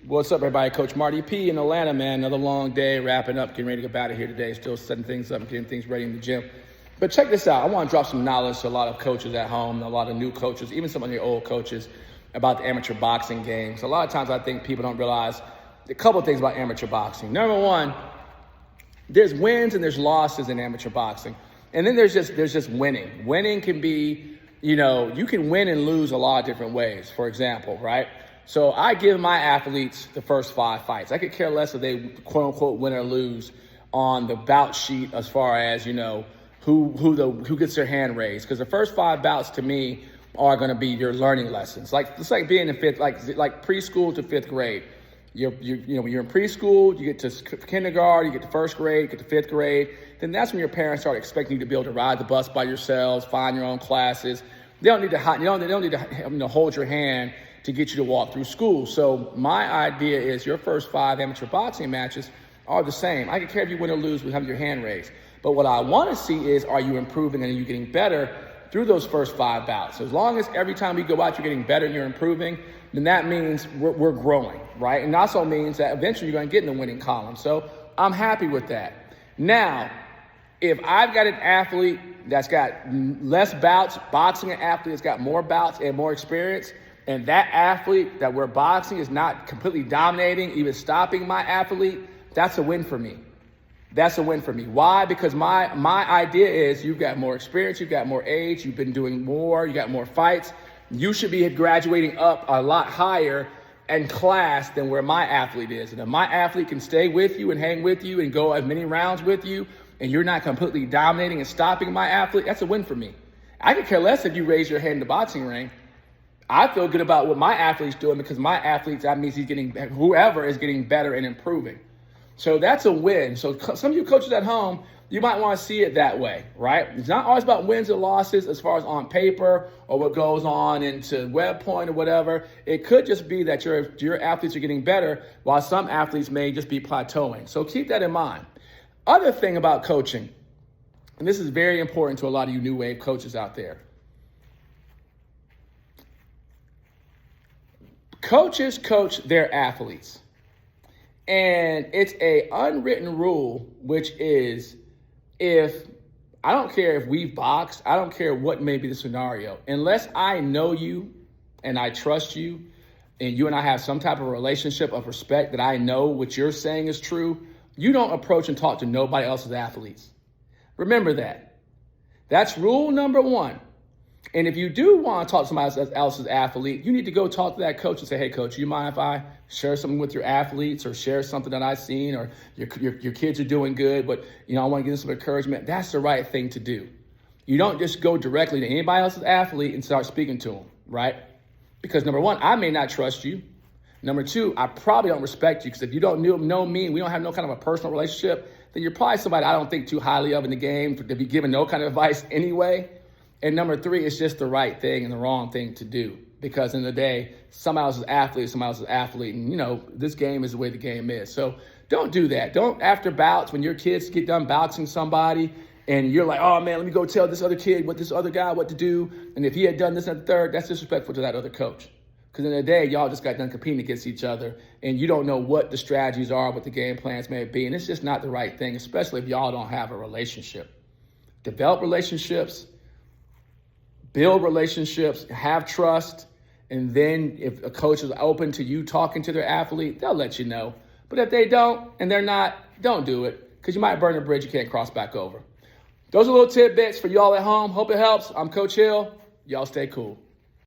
What's up, everybody? Coach Marty P in Atlanta, man. Another long day, wrapping up, getting ready to get out of here today. Still setting things up and getting things ready in the gym. But check this out. I want to drop some knowledge to a lot of coaches at home, a lot of new coaches, even some of the old coaches about the amateur boxing game. So a lot of times I think people don't realize a couple of things about amateur boxing. Number one, there's wins and there's losses in amateur boxing. And then there's just winning. Winning can be, you can win and lose a lot of different ways, for example, right? So I give my athletes the first 5 fights. I could care less if they quote unquote win or lose on the bout sheet as far as, who gets their hand raised. Because the first 5 bouts to me are going to be your learning lessons. It's like being in fifth, like preschool to 5th grade. When you're in preschool, you get to kindergarten, you get to 1st grade, you get to 5th grade. Then that's when your parents start expecting you to be able to ride the bus by yourselves, find your own classes. They don't need to hold your hand to get you to walk through school. So my idea is your first 5 amateur boxing matches are the same. I don't care if you win or lose with having your hand raised. But what I want to see is, are you improving and are you getting better through those first 5 bouts? So as long as every time we go out, you're getting better and you're improving, then that means we're growing, right? And also means that eventually you're going to get in the winning column. So I'm happy with that. Now, if I've got an athlete that's got less bouts, boxing an athlete that's got more bouts and more experience, and that athlete that we're boxing is not completely dominating, even stopping my athlete, that's a win for me. That's a win for me. Why? Because my idea is you've got more experience, you've got more age, you've been doing more, you got more fights. You should be graduating up a lot higher in class than where my athlete is. And if my athlete can stay with you and hang with you and go as many rounds with you, and you're not completely dominating and stopping my athlete, that's a win for me. I could care less if you raise your head in the boxing ring. I feel good about what my athlete's doing because my athletes, that means whoever is getting better and improving. So that's a win. So some of you coaches at home, you might want to see it that way, right? It's not always about wins and losses as far as on paper or what goes on into web point or whatever. It could just be that your athletes are getting better while some athletes may just be plateauing. So keep that in mind. Other thing about coaching, and this is very important to a lot of you new wave coaches out there. Coaches coach their athletes. And it's a unwritten rule, which is I don't care if we've boxed, I don't care what may be the scenario. Unless I know you and I trust you and you and I have some type of relationship of respect that I know what you're saying is true, you don't approach and talk to nobody else's athletes. Remember that. That's rule number 1. And if you do want to talk to somebody else's athlete, you need to go talk to that coach and say, hey, coach, you mind if I share something with your athletes or share something that I've seen or your kids are doing good, but, I want to give them some encouragement. That's the right thing to do. You don't just go directly to anybody else's athlete and start speaking to them, right? Because number 1, I may not trust you. Number 2, I probably don't respect you because if you don't know me and we don't have no kind of a personal relationship, then you're probably somebody I don't think too highly of in the game to be giving no kind of advice anyway. And number 3, it's just the right thing and the wrong thing to do. Because in the day, somebody else's athlete, and this game is the way the game is. So don't do that. Don't, after bouts, when your kids get done bouncing somebody, and you're like, oh man, let me go tell this other kid what to do. And if he had done this and the third, that's disrespectful to that other coach. Because in the day, y'all just got done competing against each other, and you don't know what the strategies are, what the game plans may be, and it's just not the right thing, especially if y'all don't have a relationship. Develop relationships. Build relationships, have trust, and then if a coach is open to you talking to their athlete, they'll let you know. But if they don't and they're not, don't do it because you might burn a bridge you can't cross back over. Those are little tidbits for y'all at home. Hope it helps. I'm Coach Hill. Y'all stay cool.